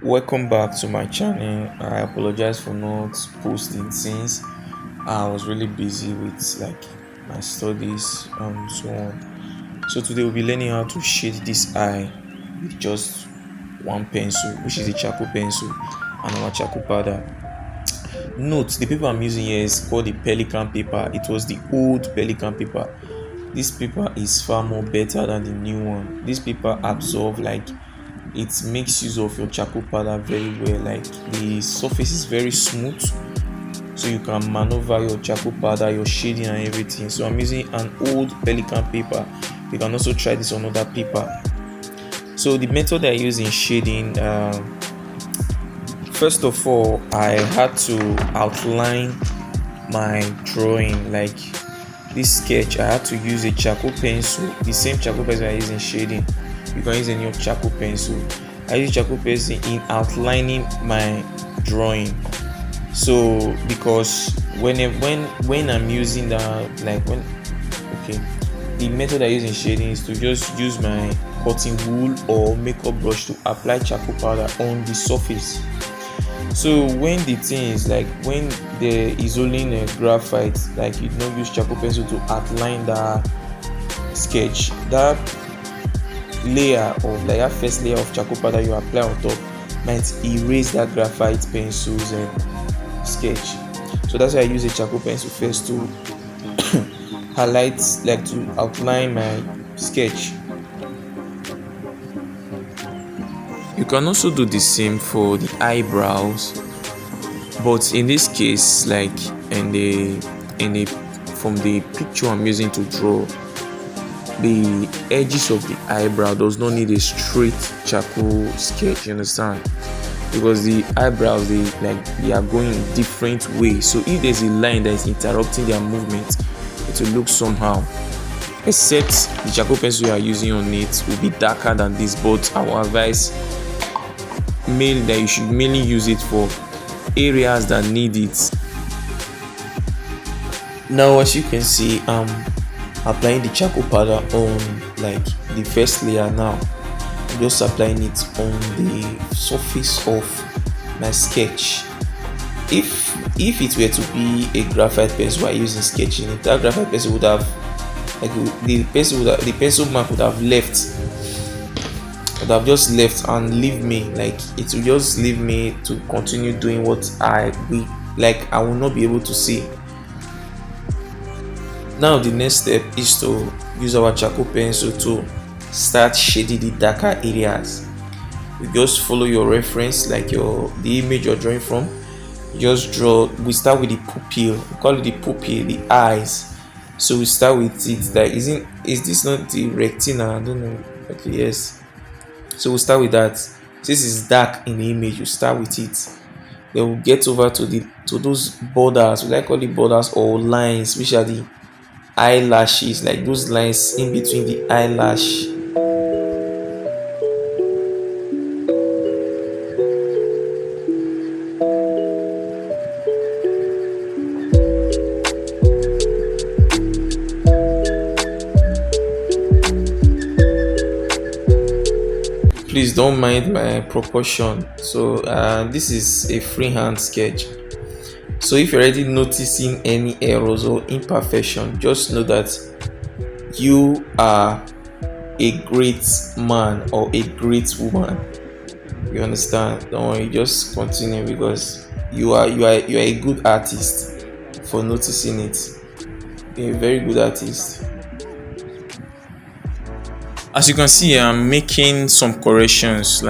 Welcome back to my channel. I apologize for not posting since I was really busy with my studies and so on. So today we'll be learning how to shade this eye with just one pencil, which is a charcoal pencil and our charcoal powder. Note the paper I'm using here is called the Pelican paper. It was the old Pelican paper. This paper is far more better than the new one. This paper absorb it makes use of your charcoal powder very well. Like the surface is very smooth, so you can maneuver your charcoal powder, your shading and everything. So I'm using an old Pelican paper. You can also try this on other paper. So the method I use in shading, first of all, I had to outline my drawing. Like this sketch, I had to use a charcoal pencil, the same charcoal pencil I use in shading. You can use any charcoal pencil. I use charcoal pencil in outlining my drawing. So because when I'm using the method I use in shading is to just use my cotton wool or makeup brush to apply charcoal powder on the surface. So when the thing is when there is only a graphite, like you don't use charcoal pencil to outline that sketch, that layer of that first layer of charcoal powder you apply on top might erase that graphite pencil's sketch. So that's why I use a charcoal pencil first to highlight, to outline my sketch. You can also do the same for the eyebrows, but in this case, from the picture I'm using to draw, the edges of the eyebrow does not need a straight charcoal sketch, you understand, because the eyebrows they are going in different ways. So if there's a line that is interrupting their movement, it will look somehow, except the charcoal pencil you are using on it will be darker than this. But I will advise that you should mainly use it for areas that need it. Now as you can see, applying the charcoal powder on the first layer. Now I'm just applying it on the surface of my sketch. If it were to be a graphite pencil I use in sketching, if that graphite pencil would have the pencil mark would have just left and leave me, it will just leave me to continue doing what I will not be able to see. Now the next step is to use our charcoal pencil to start shading the darker areas. You just follow your reference, the image you're drawing from. You just draw. We start with the pupil. We call it the pupil, the eyes. So we start with it. Is this not the retina? I don't know. Okay, yes. So we start with that. This is dark in the image. You start with it. Then we'll get over to those borders. We call it borders or lines, which are the eyelashes, like those lines in between the eyelash. Please don't mind my proportion. So this is a freehand sketch. So if you're already noticing any errors or imperfection, just know that you are a great man or a great woman. You understand? Don't worry, just continue, because you are a good artist for noticing it. You're a very good artist. As you can see, I'm making some corrections.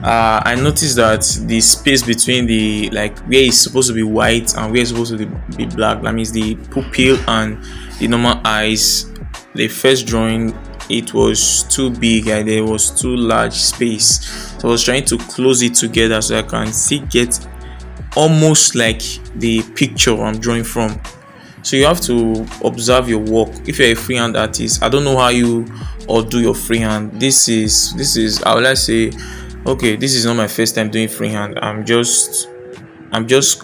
I noticed that the space between the where it's supposed to be white and where it's supposed to be black, that means the pupil and the normal eyes, the first drawing, it was too big and there was too large space. So I was trying to close it together so I can still get almost like the picture I'm drawing from. So you have to observe your work. If you're a freehand artist, I don't know how you or do your freehand. This is I would like to say, okay, this is not my first time doing freehand. I'm just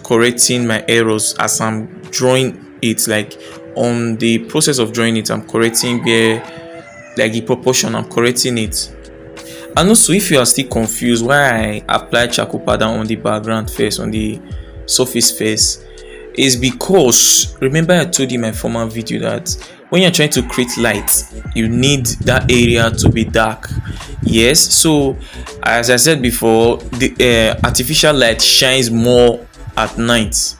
correcting my errors as I'm drawing it. On the process of drawing it, I'm correcting where the proportion, I'm correcting it. And also, if you are still confused why I apply charcoal powder on the background first, on the surface first, is because remember I told you in my former video that when you're trying to create light, you need that area to be dark. Yes, so as I said before, the artificial light shines more at night.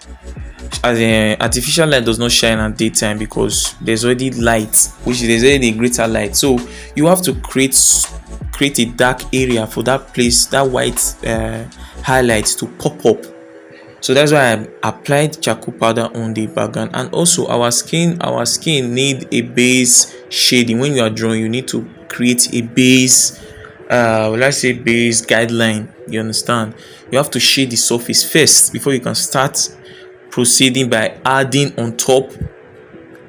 As artificial light does not shine at daytime because there's already light, which is there's already a greater light. So you have to create a dark area for that place, that white highlight to pop up. So that's why I applied charcoal powder on the background. And also our skin need a base shading. When you are drawing, you need to create a base, let's say base guideline. You understand? You have to shade the surface first before you can start proceeding by adding on top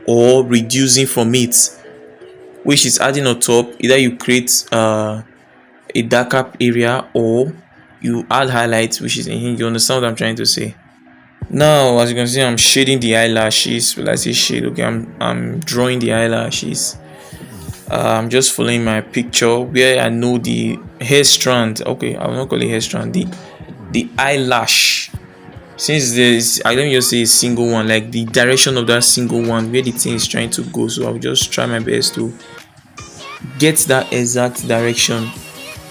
or reducing from it. Which is adding on top, either you create a darker area or you add highlights, which is in here. You understand what I'm trying to say? Now, as you can see, I'm shading the eyelashes. Will I say shade? Okay, I'm drawing the eyelashes. I'm just following my picture where I know the hair strand. Okay, I will not call it hair strand. The eyelash. Since there's, I don't just say a single one, like the direction of that single one where the thing is trying to go. So I'll just try my best to get that exact direction.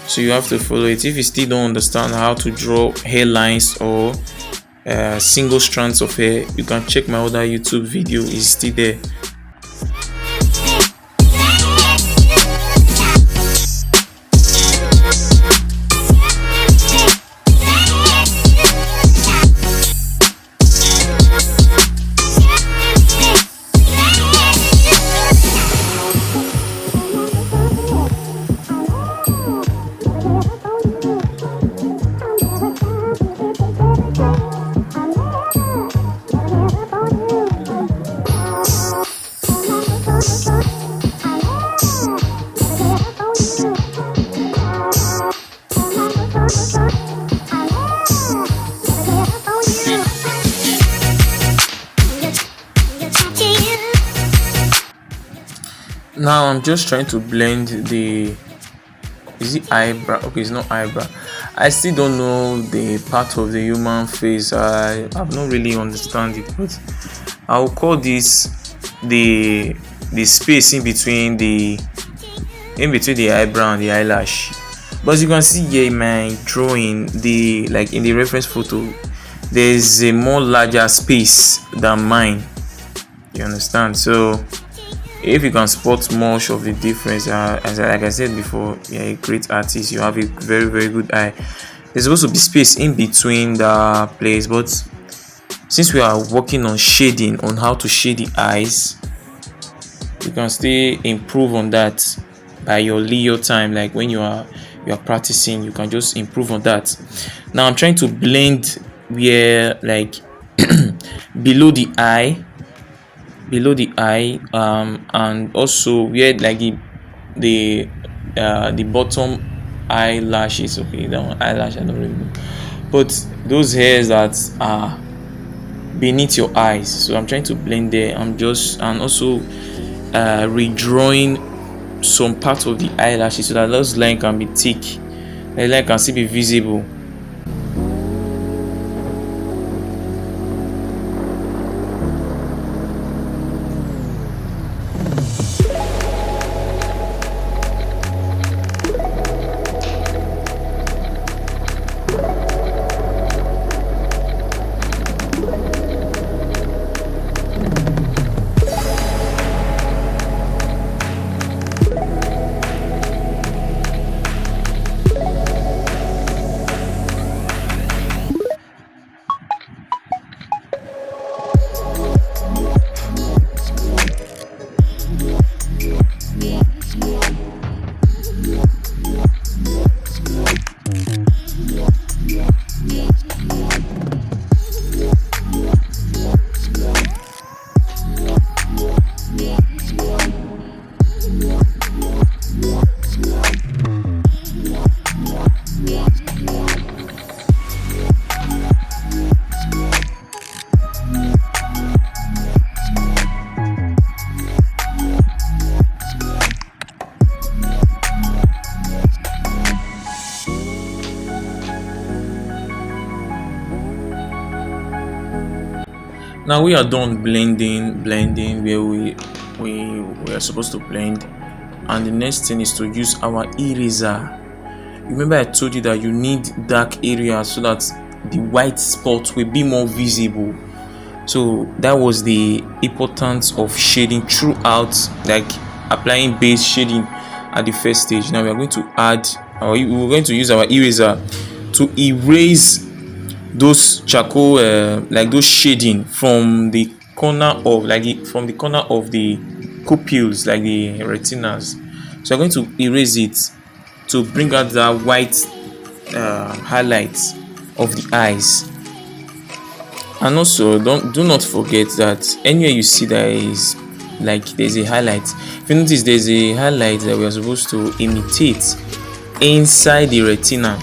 So you have to follow it. If you still don't understand how to draw hairlines or single strands of hair, you can check my other YouTube video. Is still there. Now I'm just trying to blend the, is it eyebrow? Okay, it's not eyebrow. I still don't know the part of the human face. I have not really understand it, but I'll call this the space in between the eyebrow and the eyelash. But as you can see here in my drawing, the like in the reference photo, there's a more larger space than mine. You understand? So if you can spot much of the difference, like I said before, you're a great artist, you have a very very good eye. There's supposed to be space in between the place, but since we are working on shading, on how to shade the eyes, you can still improve on that by your leisure time. Like when you are practicing, you can just improve on that. Now I'm trying to blend where like below the eye, and also where like the bottom eyelashes. Okay, that one eyelash I don't really know, but those hairs that are beneath your eyes, so I'm trying to blend there. And also redrawing some part of the eyelashes so that those line can be thick, the line can still be visible. Now we are done blending where we are supposed to blend, and the next thing is to use our eraser. Remember I told you that you need dark areas so that the white spot will be more visible. So that was the importance of shading throughout, like applying base shading at the first stage. Now we are going to add, or we're going to use our eraser to erase those charcoal, like those shading from the corner of, from the corner of the pupils, like the retinas. So we're going to erase it to bring out that white highlights of the eyes. And also do not forget that anywhere you see that is like there's a highlight, if you notice there's a highlight that we are supposed to imitate inside the retina,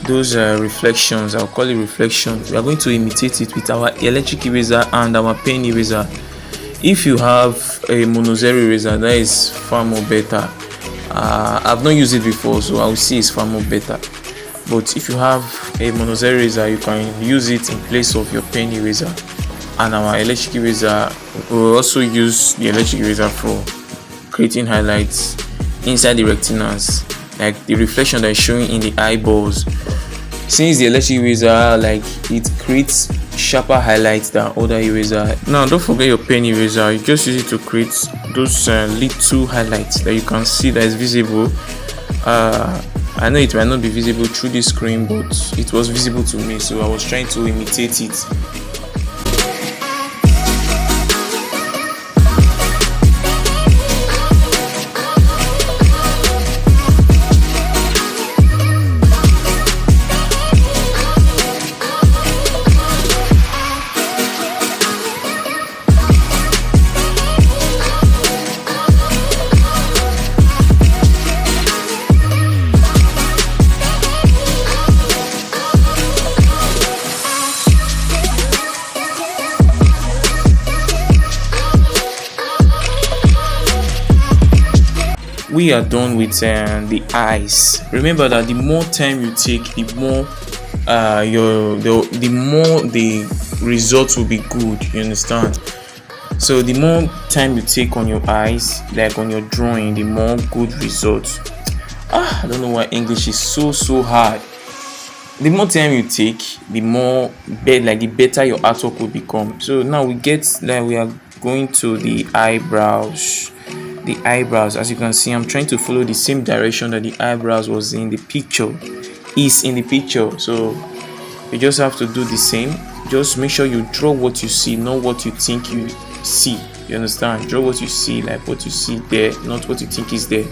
those reflections, I'll call it reflections, we are going to imitate it with our electric eraser and our pen eraser. If you have a monozero eraser, that is far more better. I've not used it before, so I will see it's far more better. But if you have a monozero eraser, you can use it in place of your pen eraser. And our electric eraser, will also use the electric eraser for creating highlights inside the retinas, like the reflection that is showing in the eyeballs. Since the electric eraser, like, it creates sharper highlights than other eraser. Now don't forget your pen eraser, you just use it to create those little highlights that you can see that is visible. I know it might not be visible through this screen, but it was visible to me, so I was trying to imitate it. We are done with the eyes. Remember that the more time you take, the more the more the results will be good. You understand? So the more time you take on your eyes, like on your drawing, the more good results. I don't know why English is so hard. The more time you take, the more the better your artwork will become. So now we are going to the eyebrows. The eyebrows, as you can see, I'm trying to follow the same direction that the eyebrows was in the picture, so you just have to do the same. Just make sure you draw what you see, not what you think you see. You understand? Draw what you see, like what you see there, not what you think is there.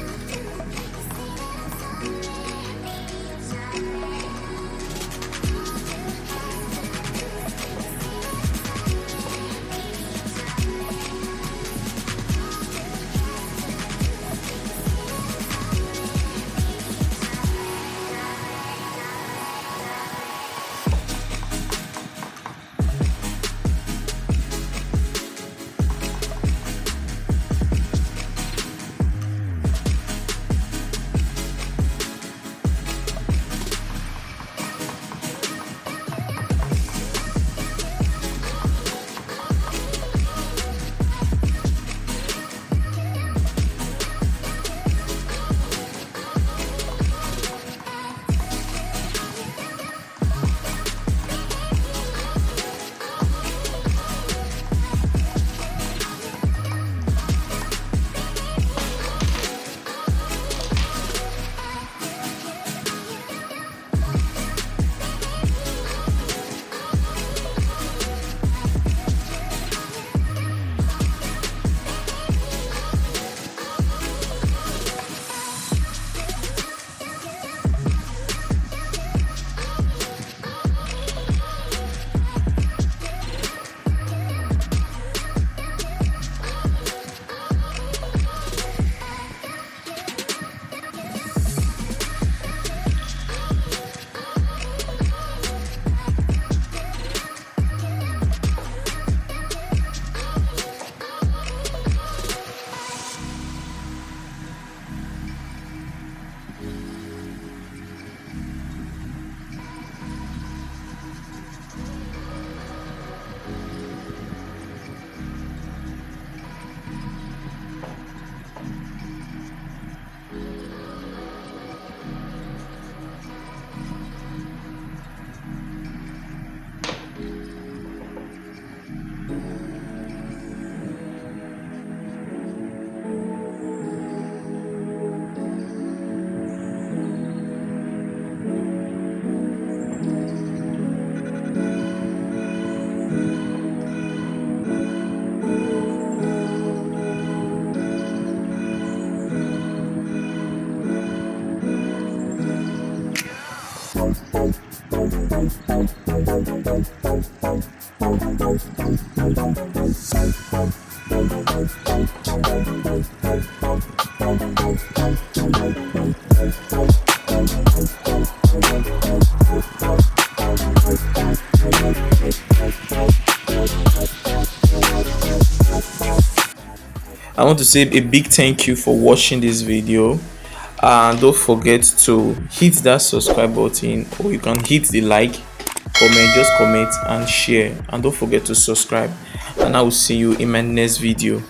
I want to say a big thank you for watching this video, and don't forget to hit that subscribe button, or you can hit the like, comment, just comment and share, and don't forget to subscribe, and I will see you in my next video.